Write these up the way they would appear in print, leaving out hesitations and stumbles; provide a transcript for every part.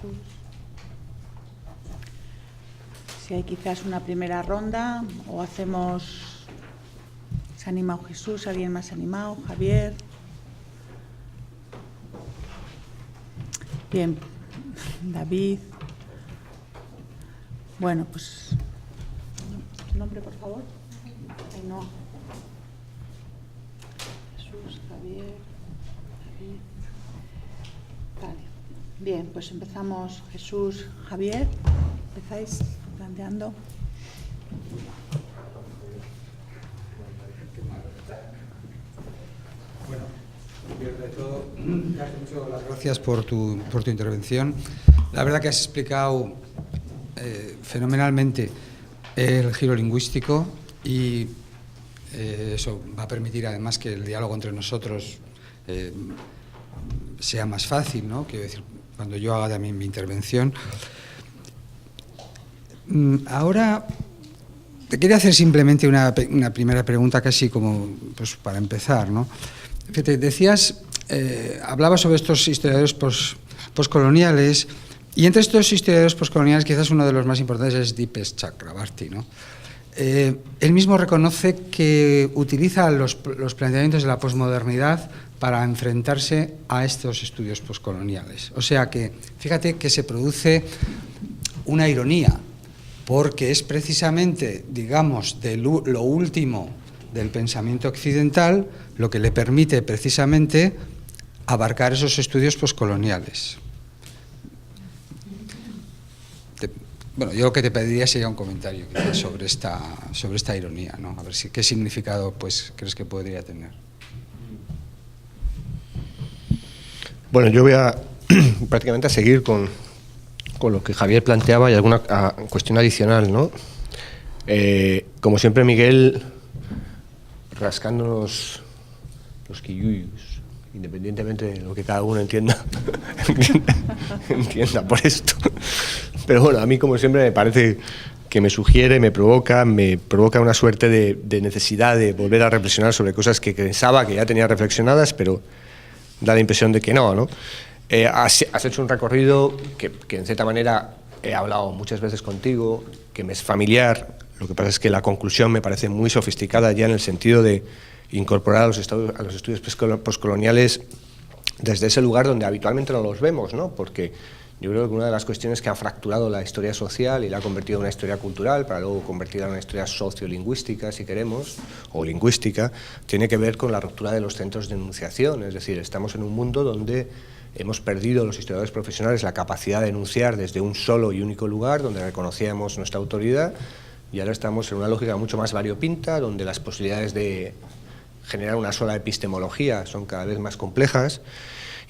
Jesús. Si hay quizás una primera ronda o hacemos... ¿Se ha animado Jesús? ¿Alguien más animado? ¿Javier? Bien. David. Bueno, pues... ¿Tu nombre, por favor? No. Jesús, Javier, David. Vale. Bien, pues empezamos. Jesús, Javier. ¿Empezáis planteando? Bueno, primero de todo, muchas gracias por tu intervención. La verdad que has explicado fenomenalmente el giro lingüístico y eso va a permitir además que el diálogo entre nosotros sea más fácil, ¿no? Quiero decir, cuando yo haga también mi intervención. Ahora te quería hacer simplemente una primera pregunta, casi como pues, para empezar, ¿no? Fíjate, decías, hablabas sobre estos historiadores postcoloniales, y entre estos historiadores postcoloniales quizás uno de los más importantes es Dipesh Chakrabarty, ¿no? Él mismo reconoce que utiliza los planteamientos de la posmodernidad para enfrentarse a estos estudios postcoloniales. O sea que, fíjate que se produce una ironía, porque es precisamente, digamos, de lo último del pensamiento occidental lo que le permite precisamente abarcar esos estudios postcoloniales. Bueno, yo lo que te pediría sería un comentario sobre esta ironía, ¿no? A ver qué significado pues crees que podría tener. Bueno, yo voy a prácticamente a seguir con lo que Javier planteaba y alguna cuestión adicional, ¿no? Como siempre, Miguel, rascándonos los quilluyos, independientemente de lo que cada uno entienda por esto. Pero bueno, a mí, como siempre, me parece que me sugiere, me provoca una suerte de necesidad de volver a reflexionar sobre cosas que pensaba que ya tenía reflexionadas, pero da la impresión de que no, ¿no? Has hecho un recorrido que en cierta manera he hablado muchas veces contigo, que me es familiar. Lo que pasa es que la conclusión me parece muy sofisticada ya en el sentido de incorporar a los estudios postcoloniales desde ese lugar donde habitualmente no los vemos, ¿no? Porque yo creo que una de las cuestiones que han fracturado la historia social y la ha convertido en una historia cultural, para luego convertirla en una historia sociolingüística, si queremos, o lingüística, tiene que ver con la ruptura de los centros de enunciación. Es decir, estamos en un mundo donde hemos perdido, los historiadores profesionales, la capacidad de enunciar desde un solo y único lugar, donde reconocíamos nuestra autoridad, y ahora estamos en una lógica mucho más variopinta, donde las posibilidades de generar una sola epistemología son cada vez más complejas,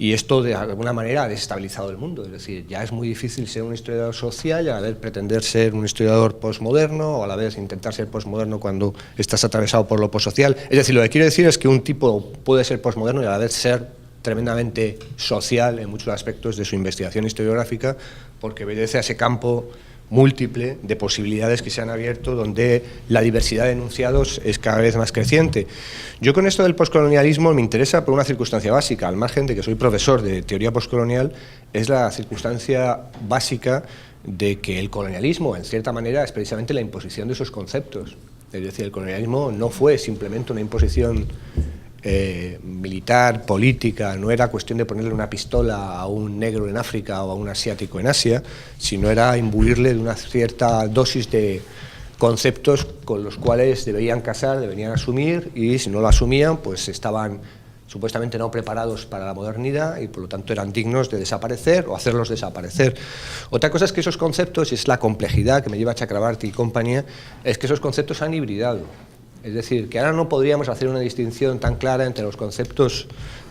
y esto de alguna manera ha desestabilizado el mundo. Es decir, ya es muy difícil ser un historiador social y a la vez pretender ser un historiador posmoderno, o a la vez intentar ser posmoderno cuando estás atravesado por lo postsocial. Es decir, lo que quiero decir es que un tipo puede ser posmoderno y a la vez ser tremendamente social en muchos aspectos de su investigación historiográfica, porque obedece a ese campo múltiple de posibilidades que se han abierto, donde la diversidad de enunciados es cada vez más creciente. Yo con esto del poscolonialismo me interesa por una circunstancia básica, al margen de que soy profesor de teoría postcolonial, es la circunstancia básica de que el colonialismo, en cierta manera, es precisamente la imposición de esos conceptos. Es decir, el colonialismo no fue simplemente una imposición militar, política, no era cuestión de ponerle una pistola a un negro en África o a un asiático en Asia, sino era imbuirle de una cierta dosis de conceptos con los cuales deberían casar, deberían asumir, y si no lo asumían, pues estaban supuestamente no preparados para la modernidad y por lo tanto eran dignos de desaparecer o hacerlos desaparecer. Otra cosa es que esos conceptos, y es la complejidad que me lleva a Chakrabarty y compañía, es que esos conceptos han hibridado. Es decir, que ahora no podríamos hacer una distinción tan clara entre los conceptos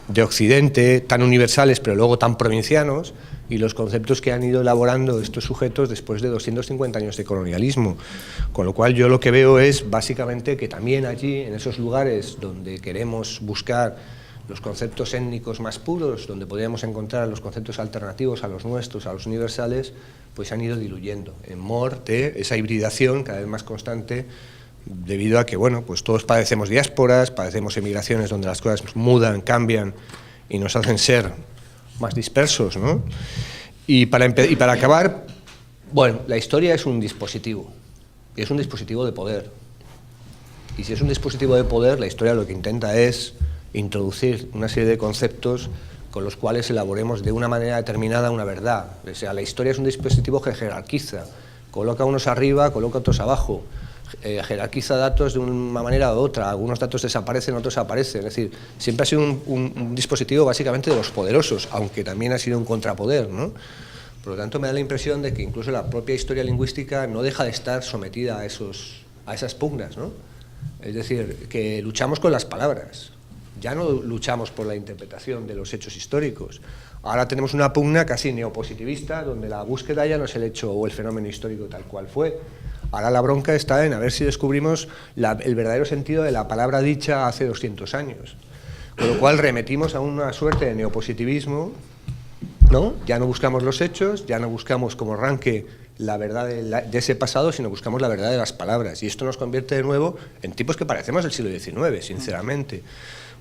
de Occidente, tan universales pero luego tan provincianos, y los conceptos que han ido elaborando estos sujetos después de 250 años de colonialismo. Con lo cual yo lo que veo es básicamente que también allí, en esos lugares donde queremos buscar los conceptos étnicos más puros, donde podríamos encontrar los conceptos alternativos a los nuestros, a los universales, pues se han ido diluyendo en mor de esa hibridación cada vez más constante, debido a que, bueno, pues todos padecemos diásporas, padecemos emigraciones donde las cosas mudan, cambian y nos hacen ser más dispersos, ¿no? Y para acabar, bueno, la historia es un dispositivo, y es un dispositivo de poder. Y si es un dispositivo de poder, la historia lo que intenta es introducir una serie de conceptos con los cuales elaboremos de una manera determinada una verdad. O sea, la historia es un dispositivo que jerarquiza, coloca unos arriba, coloca otros abajo, jerarquiza datos de una manera u otra, algunos datos desaparecen, otros aparecen, es decir, siempre ha sido un dispositivo básicamente de los poderosos, aunque también ha sido un contrapoder, ¿no? Por lo tanto, me da la impresión de que incluso la propia historia lingüística no deja de estar sometida a esas pugnas, ¿no? Es decir, que luchamos con las palabras, ya no luchamos por la interpretación de los hechos históricos. Ahora tenemos una pugna casi neopositivista, donde la búsqueda ya no es el hecho o el fenómeno histórico tal cual fue. Ahora la bronca está en a ver si descubrimos el verdadero sentido de la palabra dicha hace 200 años. Con lo cual remetimos a una suerte de neopositivismo, ¿no? Ya no buscamos los hechos, ya no buscamos como arranque la verdad de ese pasado, sino buscamos la verdad de las palabras. Y esto nos convierte de nuevo en tipos que parecemos del siglo XIX, sinceramente.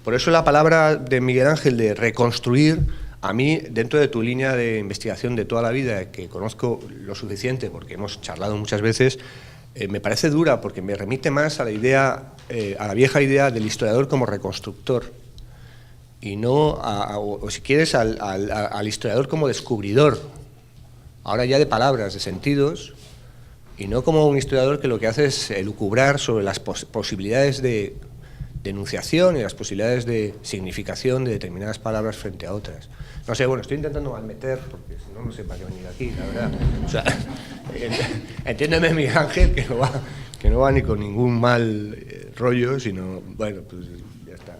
Por eso la palabra de Miguel Ángel de reconstruir, a mí, dentro de tu línea de investigación de toda la vida, que conozco lo suficiente porque hemos charlado muchas veces, me parece dura porque me remite más a la idea, a la vieja idea del historiador como reconstructor, y no, o si quieres, al historiador como descubridor, ahora ya de palabras, de sentidos, y no como un historiador que lo que hace es elucubrar sobre las posibilidades de enunciación y las posibilidades de significación de determinadas palabras frente a otras. No sé, bueno, estoy intentando malmeter, porque si no, no sé para qué venir aquí, la verdad. O sea, entiéndeme, Miguel Ángel, que no va ni con ningún mal rollo, sino, bueno, pues ya está.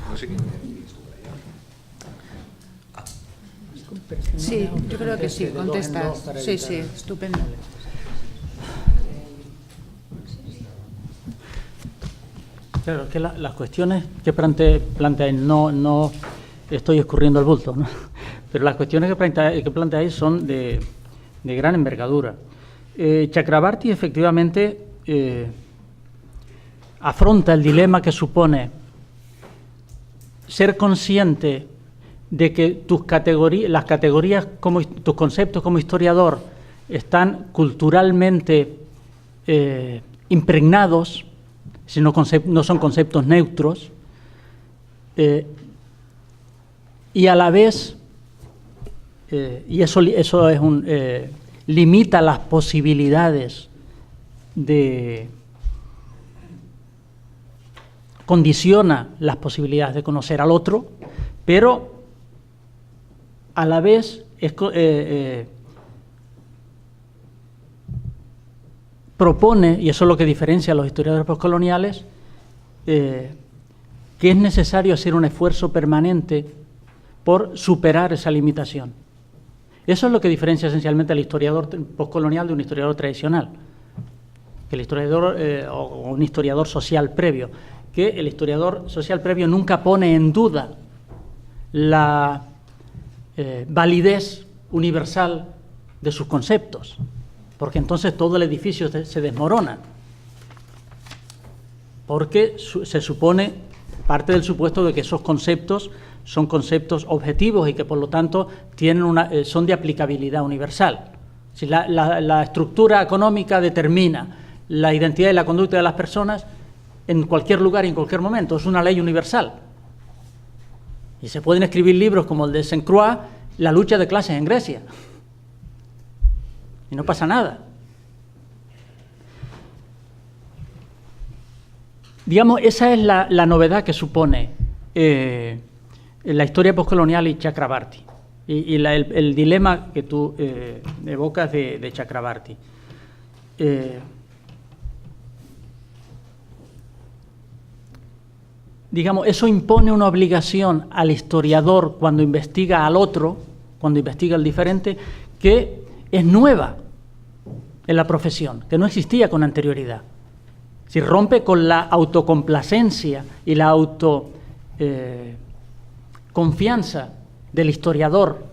No sé qué. Sí, yo creo que sí, contestas. Sí, sí, estupendo. Claro, que las cuestiones que planteáis, no estoy escurriendo el bulto, ¿no? Pero las cuestiones que planteáis son de gran envergadura. Chakrabarty efectivamente afronta el dilema que supone ser consciente de que tus conceptos como historiador están culturalmente impregnados, si no son conceptos neutros, y a la vez, y eso es limita las posibilidades condiciona las posibilidades de conocer al otro, pero a la vez propone, y eso es lo que diferencia a los historiadores postcoloniales, que es necesario hacer un esfuerzo permanente por superar esa limitación. Eso es lo que diferencia esencialmente al historiador postcolonial de un historiador tradicional, que el historiador o un historiador social previo, que el historiador social previo nunca pone en duda la validez universal de sus conceptos, porque entonces todo el edificio se desmorona, porque se supone, parte del supuesto de que esos conceptos son conceptos objetivos y que por lo tanto son de aplicabilidad universal. Si la estructura económica determina la identidad y la conducta de las personas en cualquier lugar y en cualquier momento, es una ley universal. Y se pueden escribir libros como el de Sainte-Croix, La lucha de clases en Grecia, y no pasa nada. Digamos, esa es la novedad que supone la historia postcolonial y Chakrabarty, y el dilema que tú evocas de Chakrabarty. Digamos, eso impone una obligación al historiador cuando investiga al otro, cuando investiga al diferente, que es nueva en la profesión, que no existía con anterioridad. Si rompe con la autocomplacencia y la autoconfianza del historiador,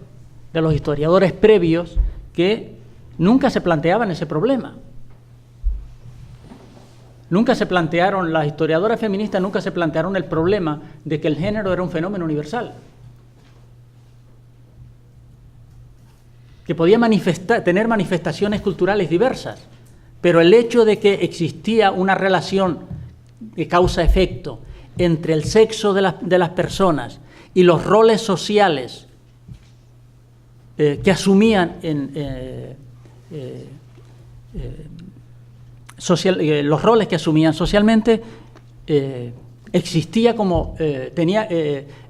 de los historiadores previos, que nunca se planteaban ese problema. Nunca se plantearon, las historiadoras feministas nunca se plantearon el problema de que el género era un fenómeno universal. que podía tener manifestaciones culturales diversas, pero el hecho de que existía una relación de causa-efecto entre el sexo de las personas y los roles sociales que asumían los roles que asumían socialmente, existía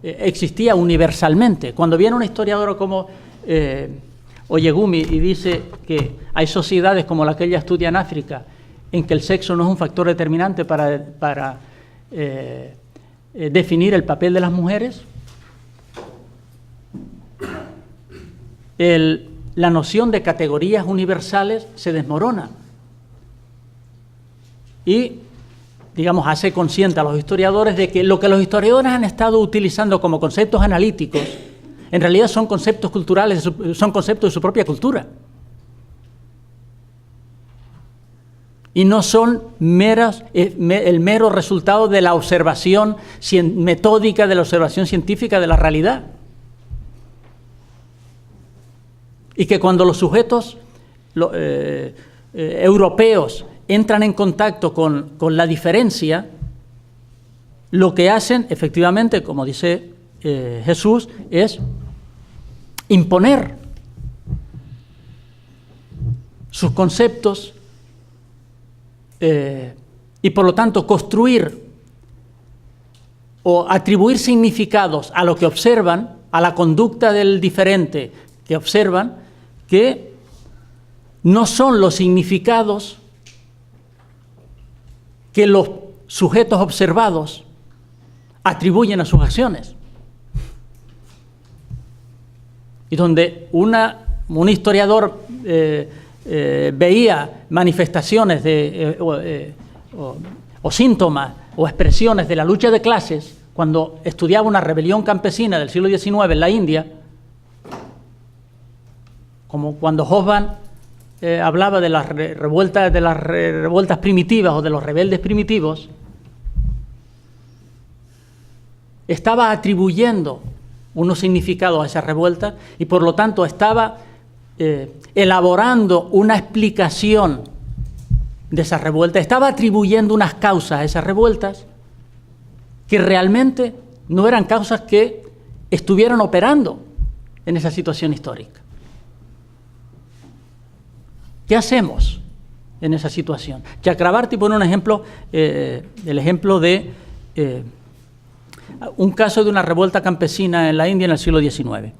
existía universalmente. Cuando viene un historiador como Oyegumi y dice que hay sociedades como la que ella estudia en África en que el sexo no es un factor determinante para definir el papel de las mujeres, la noción de categorías universales se desmorona y, digamos, hace consciente a los historiadores de que lo que los historiadores han estado utilizando como conceptos analíticos en realidad son conceptos culturales, son conceptos de su propia cultura. Y no son el mero resultado de la observación metódica, de la observación científica de la realidad. Y que cuando los sujetos europeos entran en contacto con la diferencia, lo que hacen, efectivamente, como dice Jesús, es imponer sus conceptos y, por lo tanto, construir o atribuir significados a lo que observan, a la conducta del diferente que observan, que no son los significados que los sujetos observados atribuyen a sus acciones. Y donde un historiador veía manifestaciones o síntomas o expresiones de la lucha de clases cuando estudiaba una rebelión campesina del siglo XIX en la India, como cuando Hobsbawm hablaba de las revueltas primitivas o de los rebeldes primitivos, estaba atribuyendo unos significados a esa revuelta y, por lo tanto, estaba elaborando una explicación de esa revuelta, estaba atribuyendo unas causas a esas revueltas que realmente no eran causas que estuvieran operando en esa situación histórica. ¿Qué hacemos en esa situación? Chakrabarty pone un ejemplo, el ejemplo de un caso de una revuelta campesina en la India en el siglo XIX.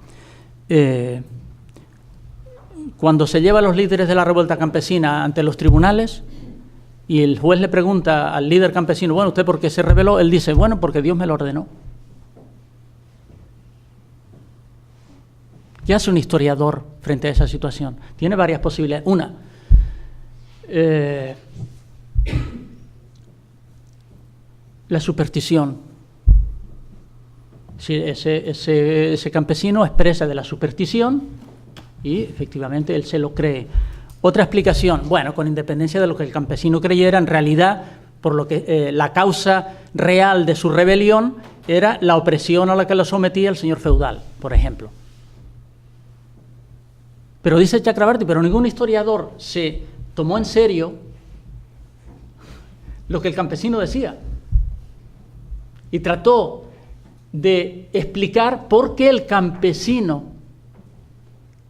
Cuando se lleva a los líderes de la revuelta campesina ante los tribunales y el juez le pregunta al líder campesino, bueno, ¿usted por qué se rebeló? Él dice, bueno, porque Dios me lo ordenó. ¿Qué hace un historiador frente a esa situación? Tiene varias posibilidades. Una, la superstición. Si ese campesino expresa de la superstición y efectivamente él se lo cree. Otra explicación, bueno, con independencia de lo que el campesino creyera, en realidad, por lo que la causa real de su rebelión era la opresión a la que lo sometía el señor feudal, por ejemplo. Pero dice Chakrabarty, pero ningún historiador se tomó en serio lo que el campesino decía y trató de explicar por qué el campesino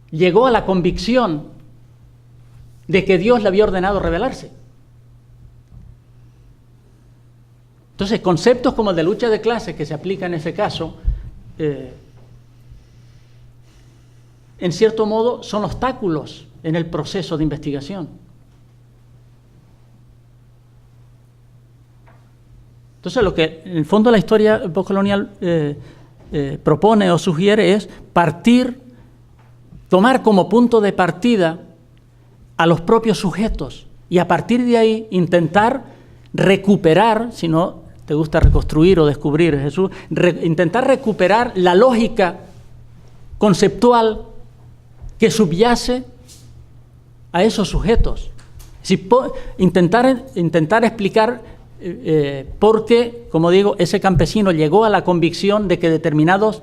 llegó a la convicción de que Dios le había ordenado rebelarse. Entonces, conceptos como el de lucha de clases que se aplica en ese caso, en cierto modo, son obstáculos en el proceso de investigación. Entonces, lo que en el fondo la historia postcolonial propone o sugiere es tomar como punto de partida a los propios sujetos y a partir de ahí intentar recuperar, si no te gusta reconstruir o descubrir, Jesús, intentar recuperar la lógica conceptual que subyace a esos sujetos. Intentar explicar por qué, como digo, ese campesino llegó a la convicción de que determinados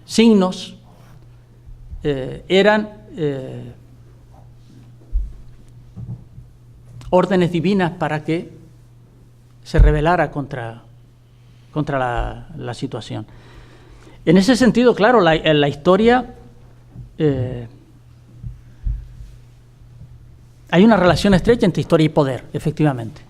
signos eran órdenes divinas para que se rebelara contra la situación. En ese sentido, claro, la historia, hay una relación estrecha entre historia y poder, efectivamente,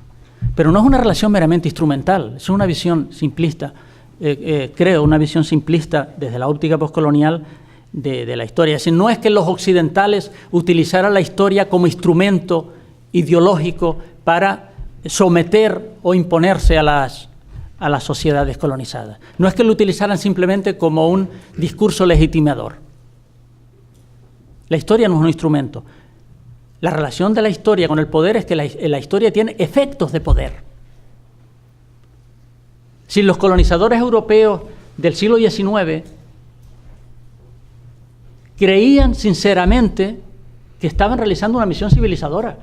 pero no es una relación meramente instrumental, es una visión simplista, creo, una visión simplista desde la óptica postcolonial de la historia. Es decir, no es que los occidentales utilizaran la historia como instrumento ideológico para someter o imponerse a las sociedades colonizadas. No es que lo utilizaran simplemente como un discurso legitimador. La historia no es un instrumento. La relación de la historia con el poder es que la historia tiene efectos de poder. Si los colonizadores europeos del siglo XIX creían sinceramente que estaban realizando una misión civilizadora,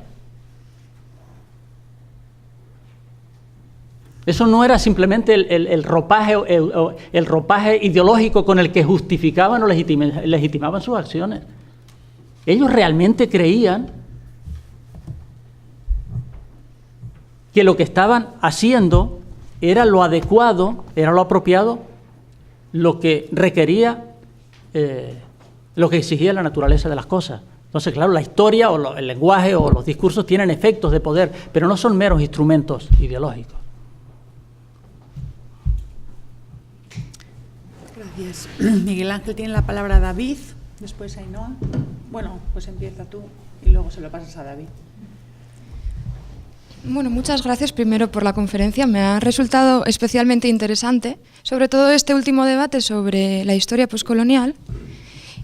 eso no era simplemente el ropaje ideológico con el que justificaban o legitimaban sus acciones. Ellos realmente creían que lo que estaban haciendo era lo adecuado, era lo apropiado, lo que requería, lo que exigía la naturaleza de las cosas. Entonces, claro, la historia o el lenguaje o los discursos tienen efectos de poder, pero no son meros instrumentos ideológicos. Gracias. Miguel Ángel tiene la palabra David, después Ainhoa. Bueno, pues empieza tú y luego se lo pasas a David. Bueno, muchas gracias primero por la conferencia. Me ha resultado especialmente interesante, sobre todo este último debate sobre la historia postcolonial,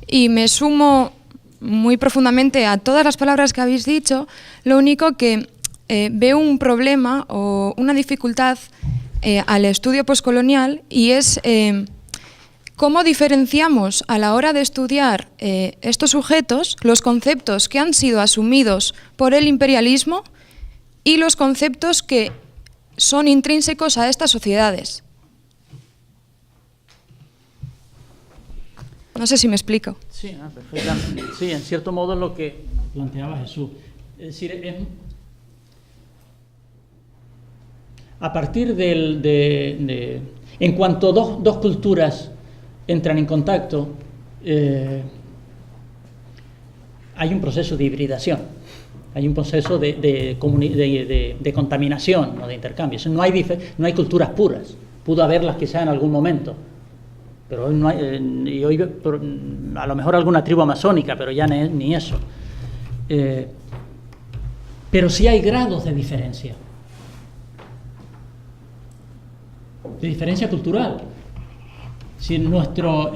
y me sumo muy profundamente a todas las palabras que habéis dicho. Lo único que veo un problema o una dificultad al estudio postcolonial, y es cómo diferenciamos a la hora de estudiar estos sujetos los conceptos que han sido asumidos por el imperialismo y los conceptos que son intrínsecos a estas sociedades. No sé si me explico. Sí, perfectamente. Sí, en cierto modo es lo que planteaba Jesús. Es decir, a partir en cuanto dos culturas entran en contacto, hay un proceso de hibridación. Hay un proceso de contaminación, no de intercambio. No hay culturas puras. Pudo haberlas quizá en algún momento, pero hoy no hay, y hoy a lo mejor alguna tribu amazónica, pero ya ni eso. Pero sí hay grados de diferencia cultural. Si nuestro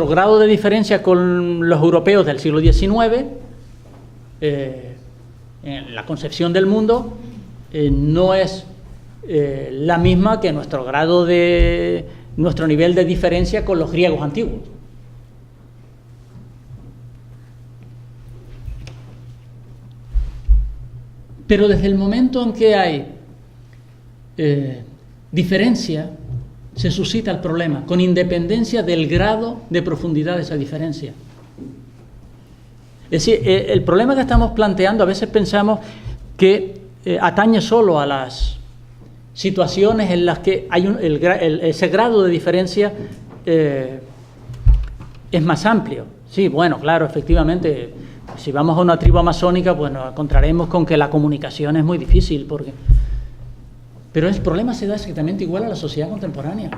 grado de diferencia con los europeos del siglo XIX, en la concepción del mundo, no es la misma que nuestro nivel de diferencia con los griegos antiguos. Pero desde el momento en que hay diferencia, se suscita el problema, con independencia del grado de profundidad de esa diferencia. Es decir, el problema que estamos planteando, a veces pensamos que atañe solo a las situaciones en las que hay ese grado de diferencia es más amplio. Sí, bueno, claro, efectivamente, si vamos a una tribu amazónica, pues nos encontraremos con que la comunicación es muy difícil, pero el problema se da exactamente igual a la sociedad contemporánea.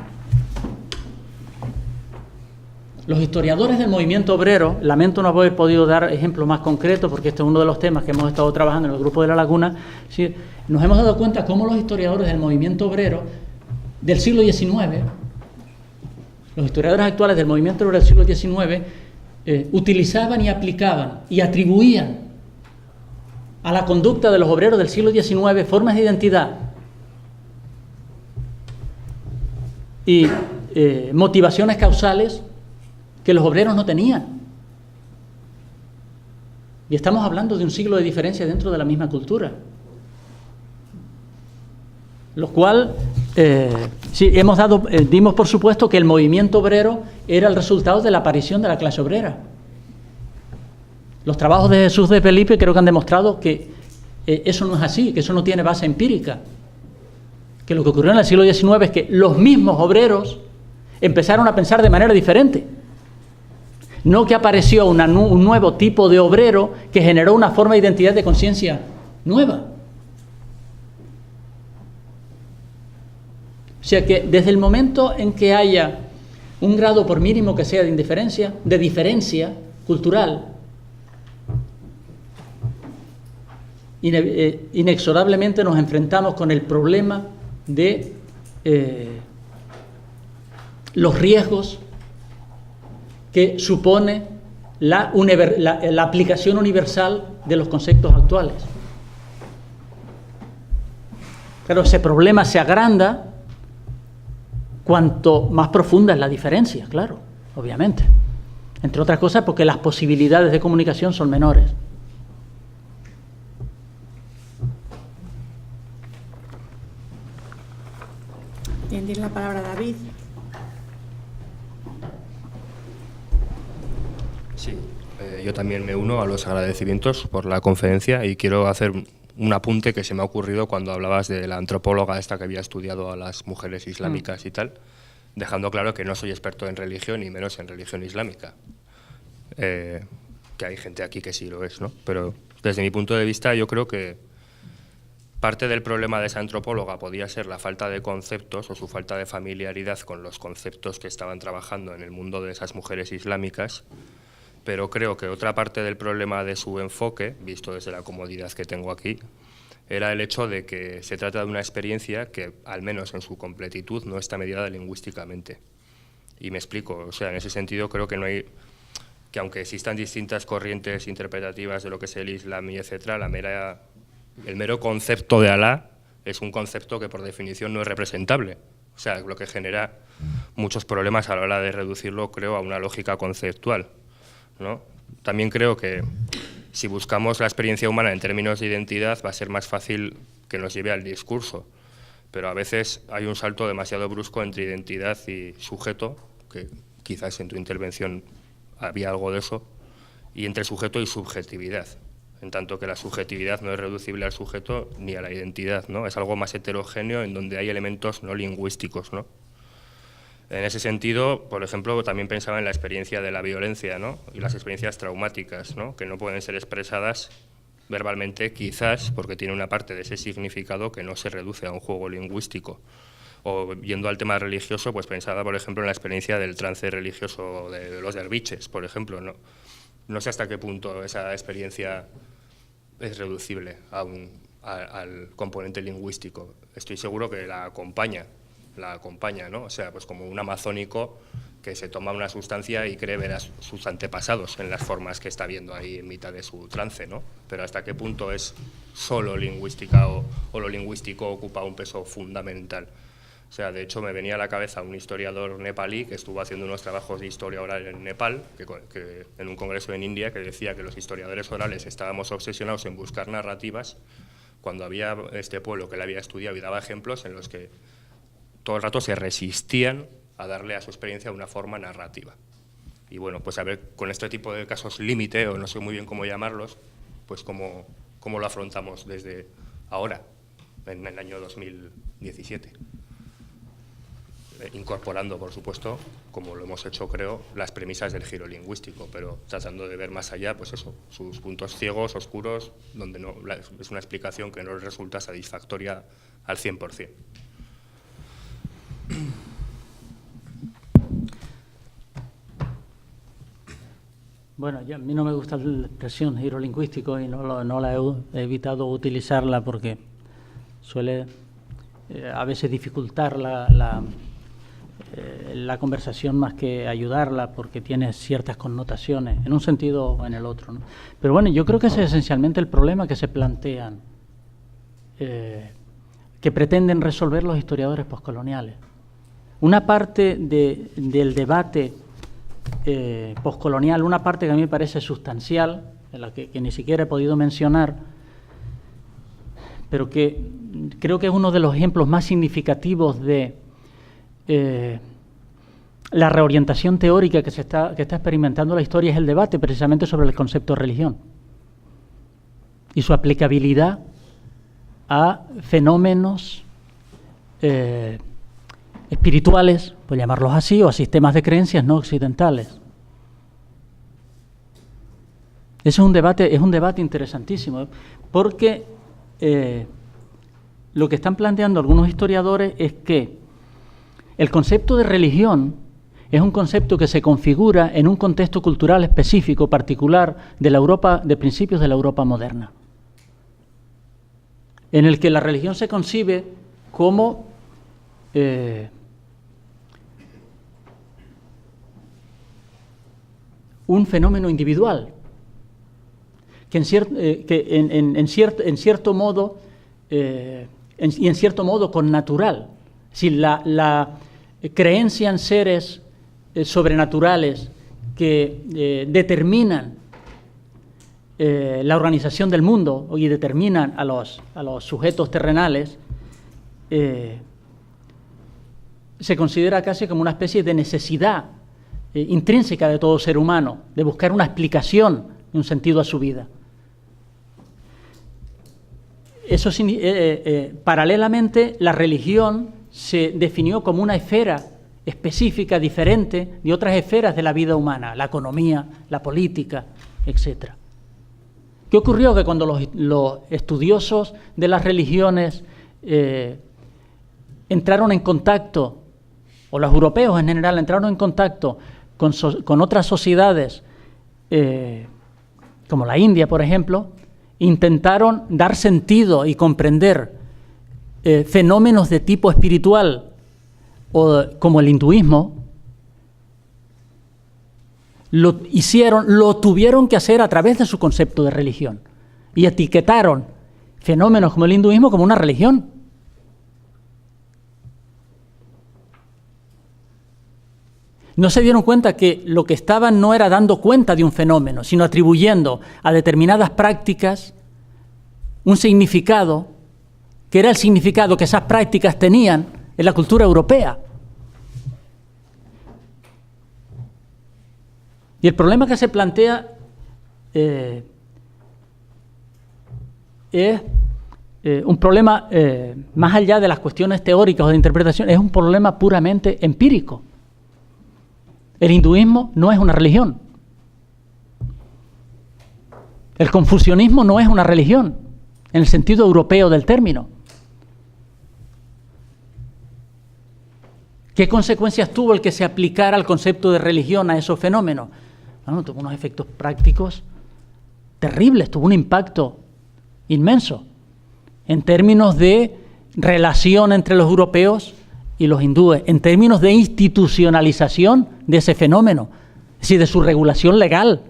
Los historiadores del movimiento obrero, lamento no haber podido dar ejemplos más concretos, porque este es uno de los temas que hemos estado trabajando en el Grupo de la Laguna, ¿sí? Nos hemos dado cuenta cómo los historiadores del movimiento obrero del siglo XIX, los historiadores actuales del movimiento obrero del siglo XIX, utilizaban y aplicaban y atribuían a la conducta de los obreros del siglo XIX formas de identidad y motivaciones causales que los obreros no tenían. Y estamos hablando de un siglo de diferencia dentro de la misma cultura. Lo cual Sí, dimos por supuesto que el movimiento obrero era el resultado de la aparición de la clase obrera. Los trabajos de Jesús de Felipe creo que han demostrado que eso no es así, que eso no tiene base empírica. Que lo que ocurrió en el siglo XIX es que los mismos obreros empezaron a pensar de manera diferente. No que apareció un nuevo tipo de obrero que generó una forma de identidad de conciencia nueva. O sea que desde el momento en que haya un grado por mínimo que sea de indiferencia, de diferencia cultural, inexorablemente nos enfrentamos con el problema de los riesgos que supone la aplicación universal de los conceptos actuales. Claro, ese problema se agranda cuanto más profunda es la diferencia, claro, obviamente. Entre otras cosas porque las posibilidades de comunicación son menores. Tiene la palabra David. Sí, yo también me uno a los agradecimientos por la conferencia y quiero hacer un apunte que se me ha ocurrido cuando hablabas de la antropóloga esta que había estudiado a las mujeres islámicas y tal, dejando claro que no soy experto en religión y menos en religión islámica. Que hay gente aquí que sí lo es, ¿no? Pero desde mi punto de vista yo creo que parte del problema de esa antropóloga podía ser la falta de conceptos o su falta de familiaridad con los conceptos que estaban trabajando en el mundo de esas mujeres islámicas, pero creo que otra parte del problema de su enfoque, visto desde la comodidad que tengo aquí, era el hecho de que se trata de una experiencia que, al menos en su completitud, no está mediada lingüísticamente. Y me explico, o sea, en ese sentido creo que no hay, que aunque existan distintas corrientes interpretativas de lo que es el Islam y etcétera, el mero concepto de Alá es un concepto que por definición no es representable. O sea, lo que genera muchos problemas a la hora de reducirlo, creo, a una lógica conceptual, ¿no? También creo que si buscamos la experiencia humana en términos de identidad va a ser más fácil que nos lleve al discurso, pero a veces hay un salto demasiado brusco entre identidad y sujeto, que quizás en tu intervención había algo de eso, y entre sujeto y subjetividad, en tanto que la subjetividad no es reducible al sujeto ni a la identidad, ¿no? Es algo más heterogéneo en donde hay elementos no lingüísticos, ¿no? En ese sentido, por ejemplo, también pensaba en la experiencia de la violencia, ¿no? Y las experiencias traumáticas, ¿no? Que no pueden ser expresadas verbalmente, quizás porque tiene una parte de ese significado que no se reduce a un juego lingüístico. O yendo al tema religioso, pues pensaba, por ejemplo, en la experiencia del trance religioso de los derviches, por ejemplo, ¿no? No sé hasta qué punto esa experiencia es reducible al componente lingüístico. Estoy seguro que la acompaña, ¿no? O sea, pues como un amazónico que se toma una sustancia y cree ver a sus antepasados en las formas que está viendo ahí en mitad de su trance, ¿no? Pero hasta qué punto es solo lingüística o lo lingüístico ocupa un peso fundamental. O sea, de hecho me venía a la cabeza un historiador nepalí que estuvo haciendo unos trabajos de historia oral en Nepal, que en un congreso en India, que decía que los historiadores orales estábamos obsesionados en buscar narrativas, cuando había este pueblo que él había estudiado y daba ejemplos en los que todo el rato se resistían a darle a su experiencia una forma narrativa. Y bueno, pues a ver, con este tipo de casos límite, o no sé muy bien cómo llamarlos, pues cómo lo afrontamos desde ahora, en el año 2017. Incorporando, por supuesto, como lo hemos hecho, creo, las premisas del giro lingüístico, pero tratando de ver más allá, pues eso, sus puntos ciegos, oscuros, donde no es una explicación que no resulta satisfactoria al 100%. Bueno, a mí no me gusta la expresión giro lingüístico y no la he evitado utilizarla porque suele a veces dificultar la conversación más que ayudarla, porque tiene ciertas connotaciones en un sentido o en el otro, ¿no? Pero bueno, yo creo que ese es esencialmente el problema que se plantean, que pretenden resolver los historiadores poscoloniales. Una parte del debate poscolonial, una parte que a mí me parece sustancial, en la que ni siquiera he podido mencionar, pero que creo que es uno de los ejemplos más significativos de la reorientación teórica que está experimentando la historia es el debate precisamente sobre el concepto de religión y su aplicabilidad a fenómenos espirituales, por llamarlos así, o a sistemas de creencias no occidentales. Eso es un debate interesantísimo, porque lo que están planteando algunos historiadores es que el concepto de religión es un concepto que se configura en un contexto cultural específico, particular, de la Europa, de principios de la Europa moderna, en el que la religión se concibe como un fenómeno individual, que en cierto modo connatural. Si la creencia en seres sobrenaturales que determinan la organización del mundo y determinan a los sujetos terrenales, se considera casi como una especie de necesidad intrínseca de todo ser humano, de buscar una explicación y un sentido a su vida. Eso, paralelamente, la religión se definió como una esfera específica, diferente de otras esferas de la vida humana, la economía, la política, etc. ¿Qué ocurrió? Que cuando los estudiosos de las religiones entraron en contacto, o los europeos en general entraron en contacto con otras sociedades, como la India, por ejemplo, intentaron dar sentido y comprender fenómenos de tipo espiritual, como el hinduismo, lo tuvieron que hacer a través de su concepto de religión, y etiquetaron fenómenos como el hinduismo como una religión. No se dieron cuenta que lo que estaban no era dando cuenta de un fenómeno, sino atribuyendo a determinadas prácticas un significado que era el significado que esas prácticas tenían en la cultura europea. Y el problema que se plantea es un problema, más allá de las cuestiones teóricas o de interpretación, es un problema puramente empírico. El hinduismo no es una religión. El confucianismo no es una religión, en el sentido europeo del término. ¿Qué consecuencias tuvo el que se aplicara el concepto de religión a esos fenómenos? Bueno, tuvo unos efectos prácticos terribles, tuvo un impacto inmenso en términos de relación entre los europeos y los hindúes, en términos de institucionalización de ese fenómeno, es decir, de su regulación legal.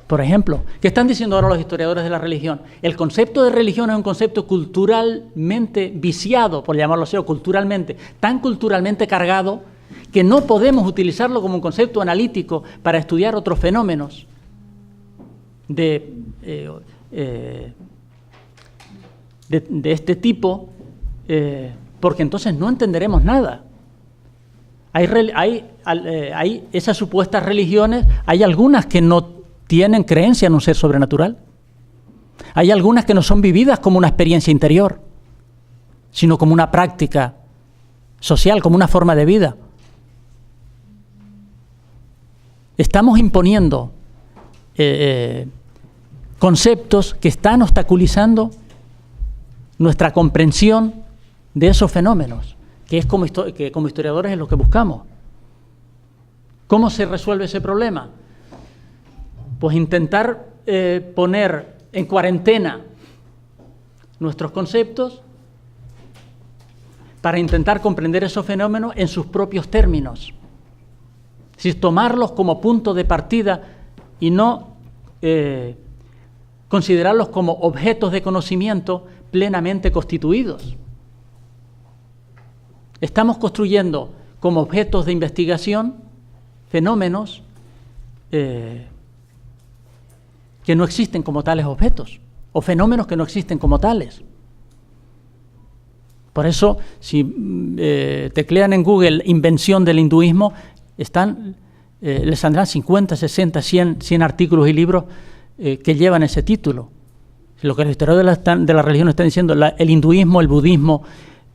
Por ejemplo, ¿qué están diciendo ahora los historiadores de la religión? El concepto de religión es un concepto culturalmente viciado, por llamarlo así, o tan culturalmente cargado, que no podemos utilizarlo como un concepto analítico para estudiar otros fenómenos de este tipo, porque entonces no entenderemos nada. Hay esas supuestas religiones, hay algunas que no tienen creencia en un ser sobrenatural. Hay algunas que no son vividas como una experiencia interior, sino como una práctica social, como una forma de vida. Estamos imponiendo conceptos que están obstaculizando nuestra comprensión de esos fenómenos, que como historiadores es lo que buscamos. ¿Cómo se resuelve ese problema? Pues intentar poner en cuarentena nuestros conceptos para intentar comprender esos fenómenos en sus propios términos. Es decir, tomarlos como punto de partida y no considerarlos como objetos de conocimiento plenamente constituidos. Estamos construyendo como objetos de investigación fenómenos que no existen como tales objetos, o fenómenos que no existen como tales. Por eso, si teclean en Google invención del hinduismo, les saldrán 50, 60, 100 artículos y libros que llevan ese título. Lo que los historiadores de la religión están diciendo, el hinduismo, el budismo,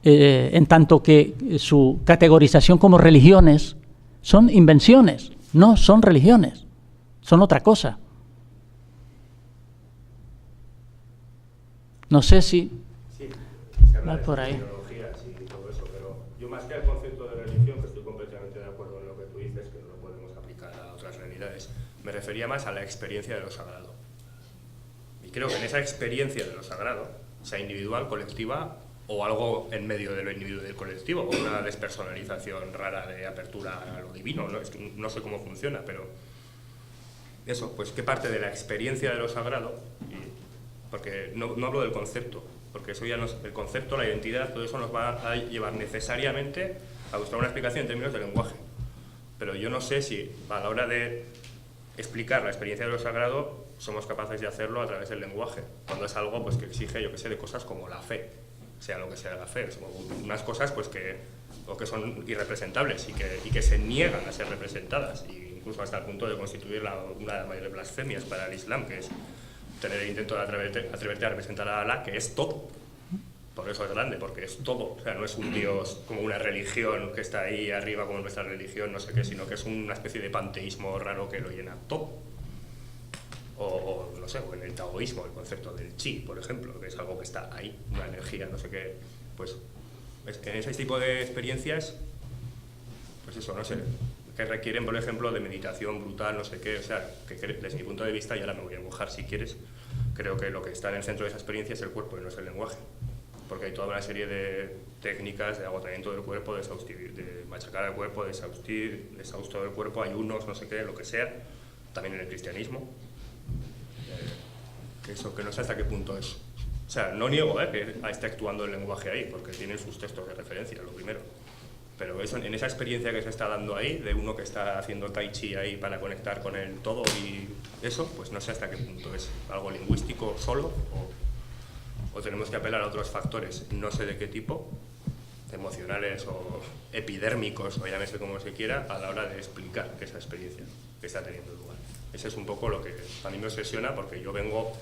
en tanto que su categorización como religiones, son invenciones, no son religiones, son otra cosa. No sé si... Sí, se habla va por ahí. De tecnologías y todo eso, pero yo más que al concepto de religión, que estoy completamente de acuerdo en lo que tú dices, que no lo podemos aplicar a otras realidades, me refería más a la experiencia de lo sagrado. Y creo que en esa experiencia de lo sagrado, sea individual, colectiva, o algo en medio de lo individual y del colectivo, o una despersonalización rara de apertura a lo divino, ¿no? Es que no sé cómo funciona, pero eso, pues qué parte de la experiencia de lo sagrado, porque no hablo del concepto, porque eso ya el concepto, la identidad, todo eso nos va a llevar necesariamente a buscar una explicación en términos de lenguaje. Pero yo no sé si a la hora de explicar la experiencia de lo sagrado somos capaces de hacerlo a través del lenguaje, cuando es algo pues que exige, yo que sé, de cosas como la fe, sea lo que sea la fe, son unas cosas pues que son irrepresentables y que se niegan a ser representadas, e incluso hasta el punto de constituir una de las mayores blasfemias para el Islam, que es tener el intento de atreverte a representar a Alá, que es todo. Por eso es grande, porque es todo. O sea, no es un Dios como una religión que está ahí arriba como nuestra religión, no sé qué, sino que es una especie de panteísmo raro que lo llena todo. O no sé, o en el taoísmo, el concepto del chi, por ejemplo, que es algo que está ahí, una energía, no sé qué. Pues en ese tipo de experiencias, pues eso, no sé, que requieren, por ejemplo, de meditación brutal, no sé qué, o sea, que desde mi punto de vista, y ahora me voy a mojar si quieres, creo que lo que está en el centro de esa experiencia es el cuerpo y no es el lenguaje, porque hay toda una serie de técnicas de agotamiento del cuerpo, de machacar al cuerpo, de exhausto del cuerpo, ayunos, no sé qué, lo que sea, también en el cristianismo, eso que no sé hasta qué punto es. O sea, no niego que esté actuando el lenguaje ahí, porque tienen sus textos de referencia, lo primero. Pero eso, en esa experiencia que se está dando ahí, de uno que está haciendo tai chi ahí para conectar con el todo y eso, pues no sé hasta qué punto es algo lingüístico solo o tenemos que apelar a otros factores, no sé de qué tipo, emocionales o epidérmicos, o llámese como se quiera, a la hora de explicar esa experiencia que está teniendo lugar. Ese es un poco lo que a mí me obsesiona, porque yo vengo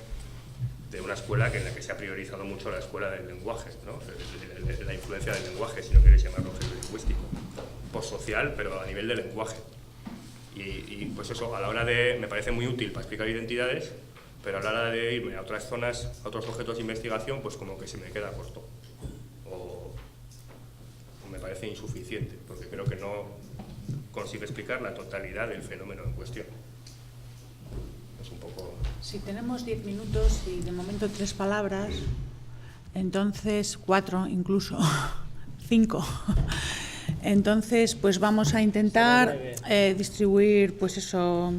de una escuela en la que se ha priorizado mucho la escuela del lenguaje, ¿no? La influencia del lenguaje, si no queréis llamarlo lingüístico, postsocial, pero a nivel de lenguaje. Y pues eso, a la hora de, me parece muy útil para explicar identidades, pero a la hora de irme a otras zonas, a otros objetos de investigación, pues como que se me queda corto. O me parece insuficiente, porque creo que no consigue explicar la totalidad del fenómeno en cuestión. Es un poco... Si tenemos 10 minutos y de momento 3 palabras, entonces 4 incluso, 5. Entonces, pues vamos a intentar distribuir, pues eso,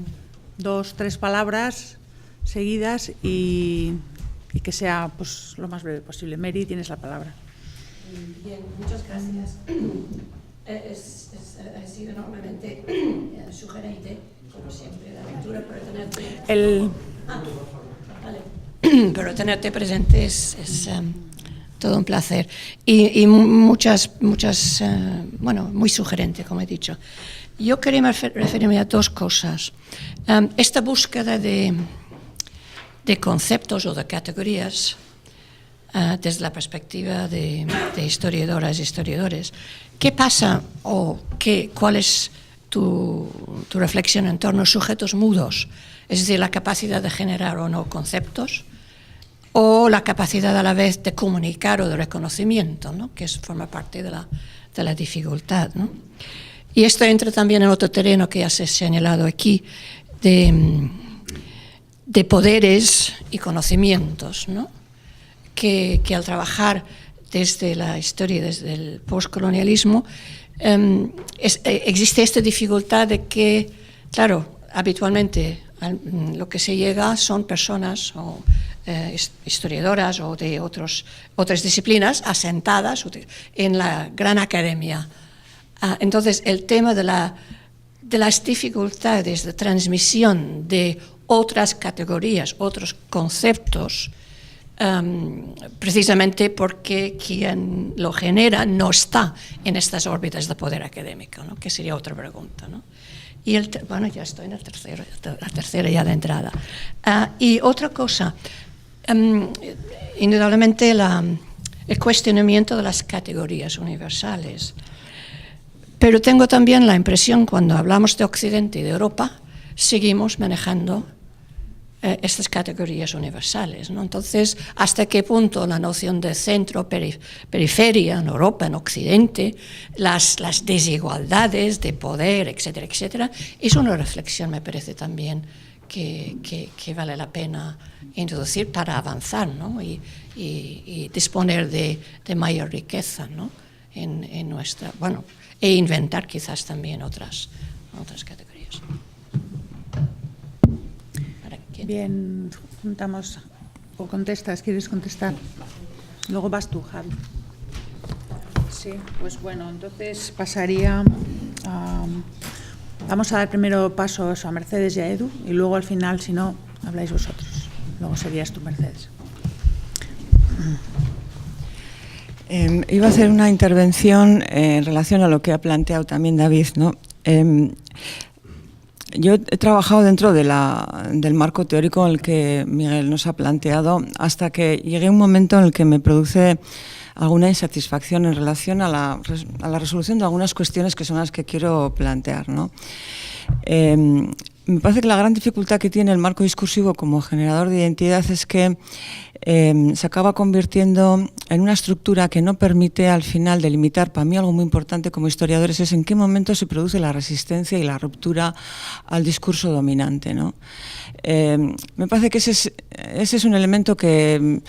2, 3 palabras seguidas y que sea pues lo más breve posible. Mary, tienes la palabra. Bien, muchas gracias. Ha sido enormemente sugerente, como siempre, la lectura, pero tenerte... Pero tenerte presente es todo un placer. Y muchas bueno, muy sugerente, como he dicho. Yo quería referirme a 2 cosas. Esta búsqueda de conceptos o de categorías desde la perspectiva de historiadoras y historiadores. ¿Qué pasa o cuál es tu reflexión en torno a sujetos mudos? Es decir, la capacidad de generar o no conceptos, o la capacidad a la vez de comunicar o de reconocimiento, ¿no? Que forma parte de la dificultad, ¿no? Y esto entra también en otro terreno que ya se ha señalado aquí, de poderes y conocimientos, ¿no? Que al trabajar desde la historia, desde el postcolonialismo, existe esta dificultad de que, claro, habitualmente lo que se llega son personas o historiadoras o de otras disciplinas asentadas en la gran academia. Entonces, el tema de las dificultades de transmisión de otras categorías, otros conceptos, precisamente porque quien lo genera no está en estas órbitas de poder académico, ¿no? Que sería otra pregunta, ¿no? Y bueno, ya estoy en la tercera ya de entrada. Y otra cosa, indudablemente el cuestionamiento de las categorías universales. Pero tengo también la impresión, cuando hablamos de Occidente y de Europa, seguimos manejando estas categorías universales, ¿no? Entonces, ¿hasta qué punto la noción de centro, periferia en Europa, en Occidente, las desigualdades de poder, etcétera, etcétera, es una reflexión, me parece también, que vale la pena introducir para avanzar, ¿no? y disponer de mayor riqueza, ¿no? en nuestra, bueno, e inventar quizás también otras categorías. Bien, juntamos o contestas, ¿quieres contestar? Luego vas tú, Javi. Sí, pues bueno, entonces pasaría a... Vamos a dar primero pasos a Mercedes y a Edu y luego al final, si no, habláis vosotros. Luego serías tú, Mercedes. Iba a hacer una intervención en relación a lo que ha planteado también David, ¿no? Yo he trabajado dentro del marco teórico en el que Miguel nos ha planteado hasta que llegué a un momento en el que me produce alguna insatisfacción en relación a la resolución de algunas cuestiones que son las que quiero plantear, ¿no? Me parece que la gran dificultad que tiene el marco discursivo como generador de identidad es que se acaba convirtiendo en una estructura que no permite al final delimitar, para mí algo muy importante como historiadores es en qué momento se produce la resistencia y la ruptura al discurso dominante, ¿no? Me parece que ese es un elemento que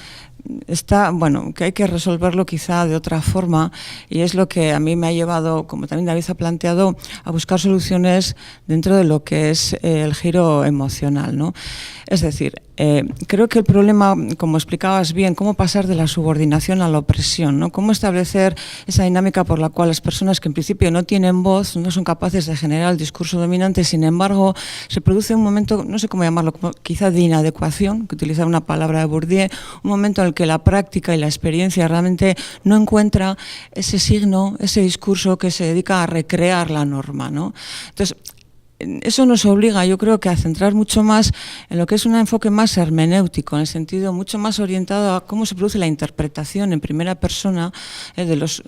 está, bueno, que hay que resolverlo quizá de otra forma, y es lo que a mí me ha llevado, como también David ha planteado, a buscar soluciones dentro de lo que es el giro emocional, ¿no? Es decir, creo que el problema, como explicabas bien, cómo pasar de la subordinación a la opresión, ¿no? Cómo establecer esa dinámica por la cual las personas que en principio no tienen voz, no son capaces de generar el discurso dominante, sin embargo, se produce un momento, no sé cómo llamarlo, quizá de inadecuación, que utilizar una palabra de Bourdieu, un momento en el que la práctica y la experiencia realmente no encuentra ese signo, ese discurso que se dedica a recrear la norma, ¿no? Entonces, eso nos obliga, yo creo, que a centrar mucho más en lo que es un enfoque más hermenéutico, en el sentido mucho más orientado a cómo se produce la interpretación en primera persona de los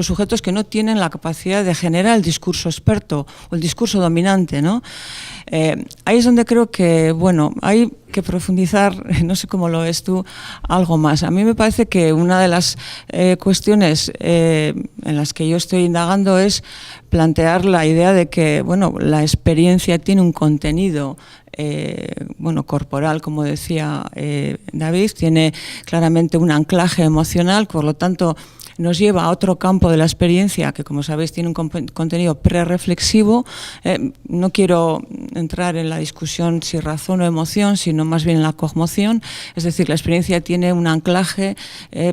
sujetos que no tienen la capacidad de generar el discurso experto o el discurso dominante, ¿no? Ahí es donde creo que, bueno, hay que profundizar, no sé cómo lo ves tú, algo más. A mí me parece que una de las cuestiones en las que yo estoy indagando es plantear la idea de que, bueno, la experiencia tiene un contenido corporal, como decía David, tiene claramente un anclaje emocional, por lo tanto nos lleva a otro campo de la experiencia que, como sabéis, tiene un contenido prereflexivo. No quiero entrar en la discusión si razón o emoción, sino más bien en la cogmoción. Es decir, la experiencia tiene un anclaje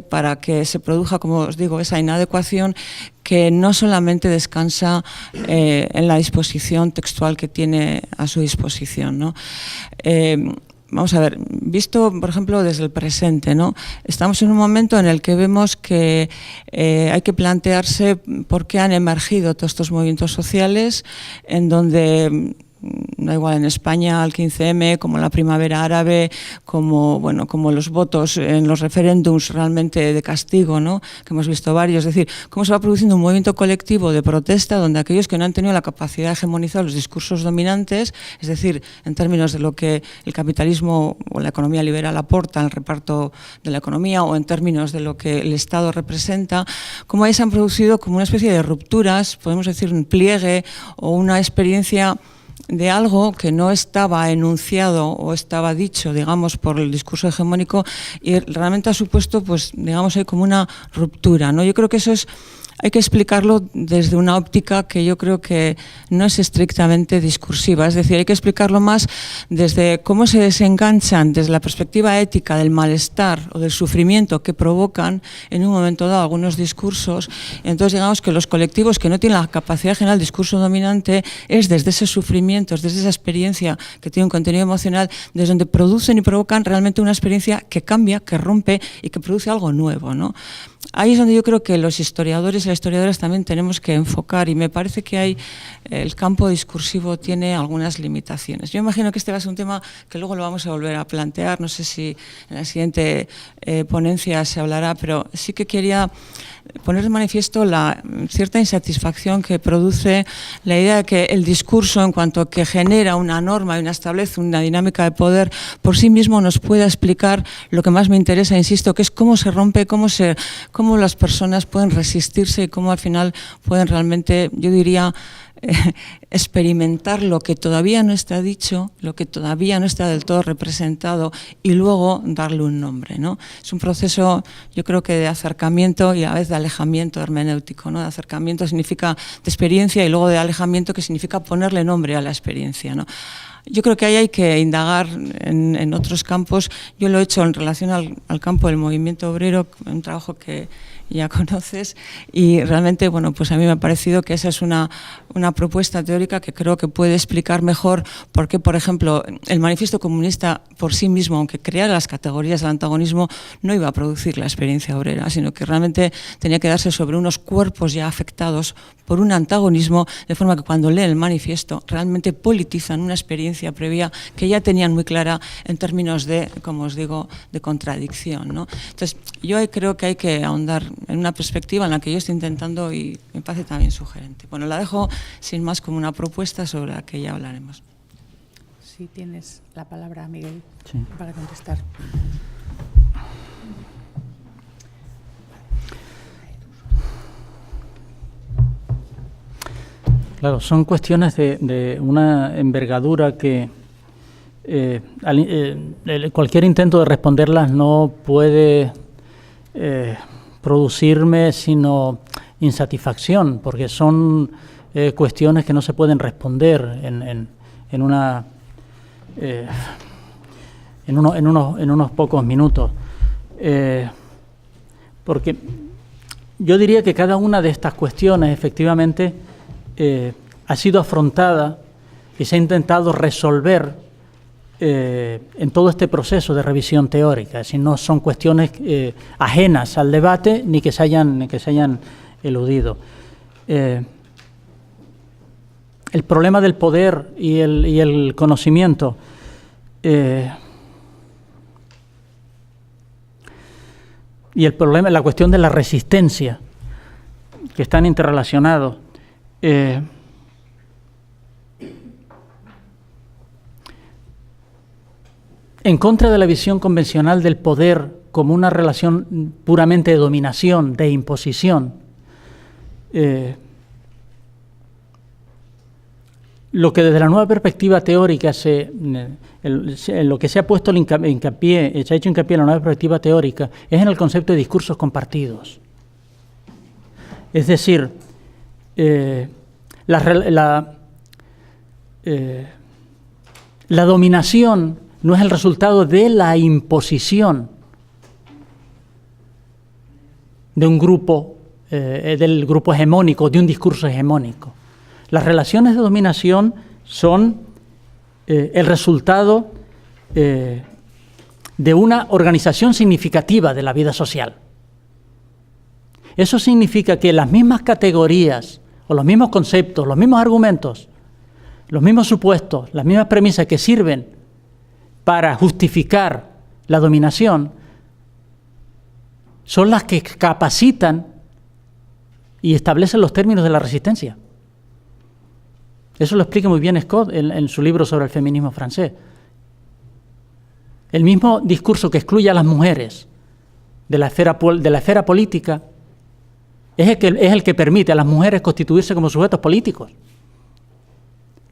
para que se produzca, como os digo, esa inadecuación que no solamente descansa en la disposición textual que tiene a su disposición, ¿no? Vamos a ver, visto, por ejemplo, desde el presente, ¿no? Estamos en un momento en el que vemos que hay que plantearse por qué han emergido todos estos movimientos sociales, en donde, da igual en España, el 15M, como la primavera árabe, como los votos en los referéndums realmente de castigo, ¿no? Que hemos visto varios, es decir, cómo se va produciendo un movimiento colectivo de protesta donde aquellos que no han tenido la capacidad de hegemonizar los discursos dominantes, es decir, en términos de lo que el capitalismo o la economía liberal aporta al reparto de la economía, o en términos de lo que el Estado representa, cómo ahí se han producido como una especie de rupturas, podemos decir un pliegue o una experiencia de algo que no estaba enunciado o estaba dicho, digamos, por el discurso hegemónico, y realmente ha supuesto, pues, digamos, hay como una ruptura, ¿no? Yo creo que eso es hay que explicarlo desde una óptica que yo creo que no es estrictamente discursiva, es decir, hay que explicarlo más desde cómo se desenganchan desde la perspectiva ética del malestar o del sufrimiento que provocan en un momento dado algunos discursos. Entonces digamos que los colectivos que no tienen la capacidad general del discurso dominante es desde ese sufrimiento, desde esa experiencia que tiene un contenido emocional, desde donde producen y provocan realmente una experiencia que cambia, que rompe y que produce algo nuevo, ¿no? Ahí es donde yo creo que los historiadores y las historiadoras también tenemos que enfocar, y me parece que el campo discursivo tiene algunas limitaciones. Yo imagino que este va a ser un tema que luego lo vamos a volver a plantear, no sé si en la siguiente ponencia se hablará, pero sí que quería poner de manifiesto la cierta insatisfacción que produce la idea de que el discurso, en cuanto que genera una norma y establece una dinámica de poder, por sí mismo nos pueda explicar lo que más me interesa, insisto, que es cómo se rompe, cómo las personas pueden resistirse y cómo al final pueden realmente, yo diría, experimentar lo que todavía no está dicho, lo que todavía no está del todo representado, y luego darle un nombre, ¿no? Es un proceso, yo creo que de acercamiento y a la vez de alejamiento hermenéutico, ¿no? De acercamiento significa de experiencia y luego de alejamiento, que significa ponerle nombre a la experiencia, ¿no? Yo creo que ahí hay que indagar en otros campos. Yo lo he hecho en relación al campo del movimiento obrero, un trabajo que ya conoces, y realmente, bueno, pues a mí me ha parecido que esa es una propuesta teórica que creo que puede explicar mejor por qué, por ejemplo, el manifiesto comunista por sí mismo, aunque creara las categorías del antagonismo, no iba a producir la experiencia obrera, sino que realmente tenía que darse sobre unos cuerpos ya afectados por un antagonismo, de forma que cuando leen el manifiesto realmente politizan una experiencia previa que ya tenían muy clara en términos de, como os digo, de contradicción, ¿no? Entonces, yo creo que hay que ahondar en una perspectiva en la que yo estoy intentando, y me parece también sugerente. Bueno, la dejo sin más como una propuesta sobre la que ya hablaremos. Sí, tienes la palabra, Miguel, sí, para contestar. Claro, son cuestiones de una envergadura que cualquier intento de responderlas no puede producirme sino insatisfacción, porque son cuestiones que no se pueden responder en unos pocos minutos. Porque yo diría que cada una de estas cuestiones efectivamente ha sido afrontada y se ha intentado resolver en todo este proceso de revisión teórica. Es decir, no son cuestiones ajenas al debate ni que se hayan eludido. El problema del poder y el conocimiento y el problema, la cuestión de la resistencia, que están interrelacionados. En contra de la visión convencional del poder como una relación puramente de dominación, de imposición, lo que desde la nueva perspectiva teórica lo que se ha puesto hincapié, se ha hecho hincapié en la nueva perspectiva teórica es en el concepto de discursos compartidos. Es decir, la dominación no es el resultado de la imposición de un grupo, del grupo hegemónico, de un discurso hegemónico. Las relaciones de dominación son el resultado de una organización significativa de la vida social. Eso significa que las mismas categorías, o los mismos conceptos, los mismos argumentos, los mismos supuestos, las mismas premisas que sirven para justificar la dominación, son las que capacitan y establecen los términos de la resistencia. Eso lo explica muy bien Scott en su libro sobre el feminismo francés. El mismo discurso que excluye a las mujeres de la esfera política es el que permite a las mujeres constituirse como sujetos políticos.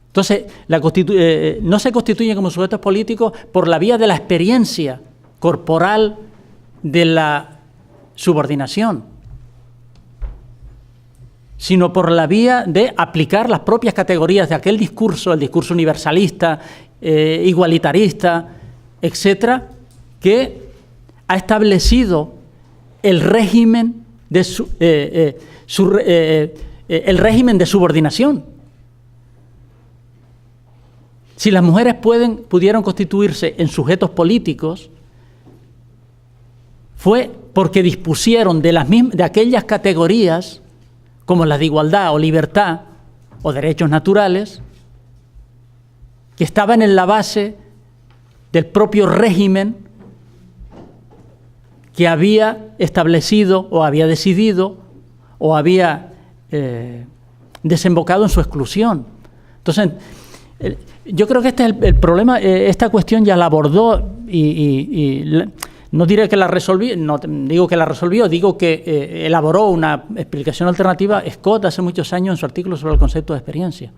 Entonces, no se constituyen como sujetos políticos por la vía de la experiencia corporal de la subordinación, sino por la vía de aplicar las propias categorías de aquel discurso, el discurso universalista, igualitarista, etcétera, que ha establecido el régimen de el régimen de subordinación. Si las mujeres pudieron constituirse en sujetos políticos, fue porque dispusieron de aquellas categorías como las de igualdad o libertad o derechos naturales, que estaban en la base del propio régimen que había establecido o había decidido o había desembocado en su exclusión. Entonces, yo creo que este es el problema. Esta cuestión ya la abordó no diré que la resolvió, no digo que la resolvió, digo que elaboró una explicación alternativa Scott hace muchos años en su artículo sobre el concepto de experiencia.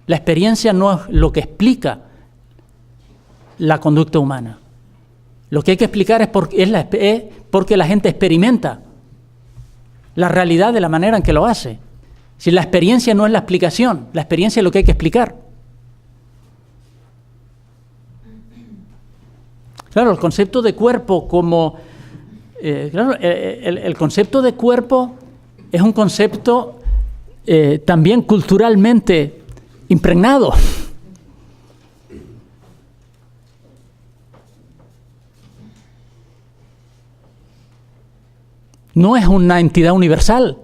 La experiencia no es lo que explica la conducta humana. Lo que hay que explicar es porque la gente experimenta la realidad de la manera en que lo hace. Si la experiencia no es la explicación, la experiencia es lo que hay que explicar. Claro, el concepto de cuerpo como... el concepto de cuerpo es un concepto también culturalmente impregnado. No es una entidad universal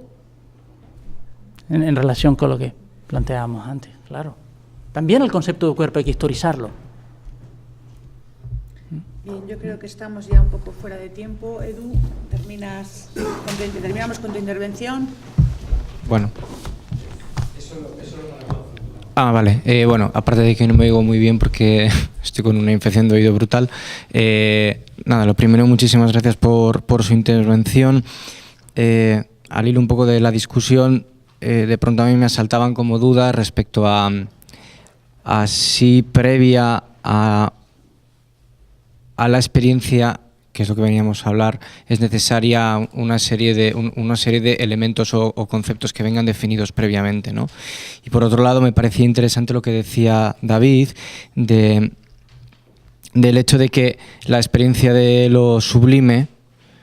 en relación con lo que planteábamos antes, claro. También el concepto de cuerpo hay que historizarlo. Bien, yo creo que estamos ya un poco fuera de tiempo. Edu, terminamos con tu intervención. Bueno. Vale. Bueno, aparte de que no me oigo muy bien porque estoy con una infección de oído brutal. Nada, lo primero, muchísimas gracias por su intervención. Al hilo un poco de la discusión, de pronto a mí me asaltaban como dudas respecto a si previa a la experiencia, que es lo que veníamos a hablar, es necesaria una serie de elementos o conceptos que vengan definidos previamente, ¿no? Y por otro lado, me parecía interesante lo que decía David del hecho de que la experiencia de lo sublime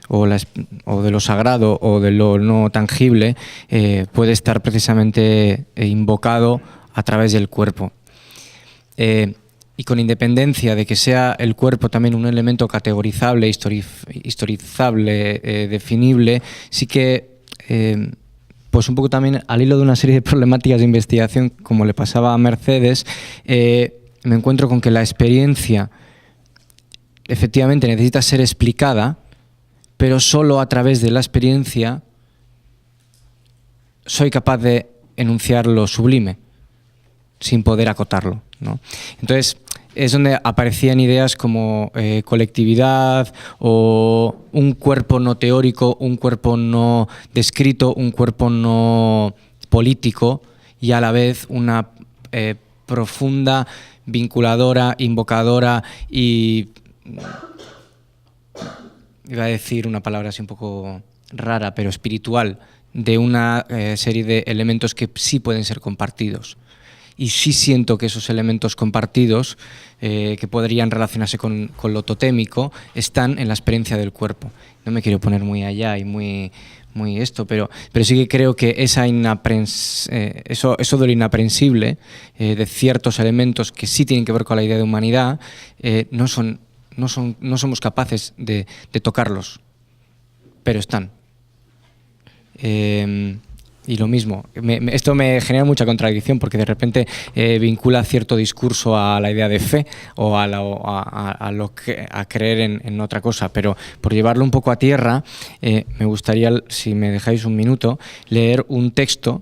o de lo sagrado o de lo no tangible puede estar precisamente invocado a través del cuerpo. Y con independencia de que sea el cuerpo también un elemento categorizable, historizable, definible, sí que, pues un poco también al hilo de una serie de problemáticas de investigación, como le pasaba a Mercedes, me encuentro con que la experiencia efectivamente necesita ser explicada, pero solo a través de la experiencia soy capaz de enunciar lo sublime, sin poder acotarlo, ¿no? Entonces, es donde aparecían ideas como colectividad o un cuerpo no teórico, un cuerpo no descrito, un cuerpo no político y a la vez una profunda, vinculadora, invocadora y... iba a decir una palabra así un poco rara, pero espiritual, de una serie de elementos que sí pueden ser compartidos. Y sí siento que esos elementos compartidos, que podrían relacionarse con lo totémico, están en la experiencia del cuerpo. No me quiero poner muy allá y muy esto, pero sí que creo que eso de lo inaprensible, de ciertos elementos que sí tienen que ver con la idea de humanidad, no somos capaces de tocarlos, pero están. Y lo mismo, esto me genera mucha contradicción porque de repente vincula cierto discurso a la idea de fe o a creer en otra cosa, pero por llevarlo un poco a tierra, me gustaría, si me dejáis un minuto, leer un texto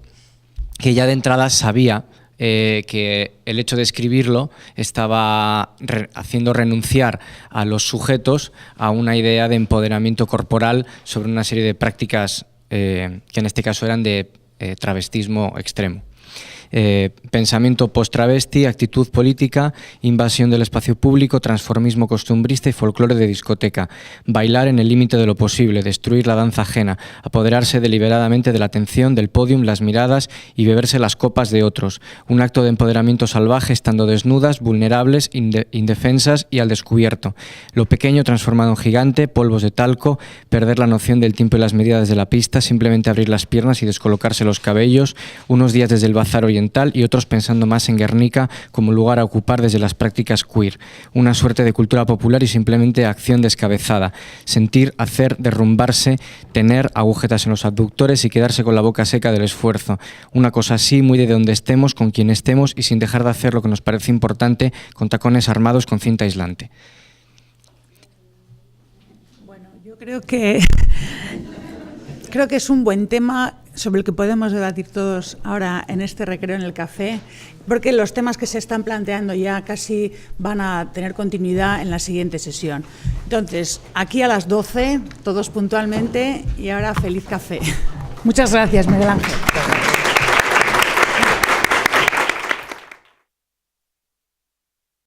que ya de entrada sabía que el hecho de escribirlo estaba haciendo renunciar a los sujetos a una idea de empoderamiento corporal sobre una serie de prácticas que en este caso eran de travestismo extremo. pensamiento post-travesti, actitud política, invasión del espacio público, transformismo costumbrista y folclore de discoteca. Bailar en el límite de lo posible, destruir la danza ajena, apoderarse deliberadamente de la atención, del podium, las miradas y beberse las copas de otros. Un acto de empoderamiento salvaje estando desnudas, vulnerables, indefensas y al descubierto. Lo pequeño transformado en gigante, polvos de talco, perder la noción del tiempo y las medidas de la pista, simplemente abrir las piernas y descolocarse los cabellos, unos días desde el bazar oriental y otros pensando más en Guernica como lugar a ocupar desde las prácticas queer. Una suerte de cultura popular y simplemente acción descabezada. Sentir, hacer, derrumbarse, tener agujetas en los abductores y quedarse con la boca seca del esfuerzo. Una cosa así, muy de donde estemos, con quien estemos y sin dejar de hacer lo que nos parece importante, con tacones armados con cinta aislante. Bueno, yo creo que es un buen tema sobre el que podemos debatir todos ahora en este recreo en el café, porque los temas que se están planteando ya casi van a tener continuidad en la siguiente sesión. Entonces, aquí a las 12, todos puntualmente, y ahora feliz café. Muchas gracias, Miguel Ángel.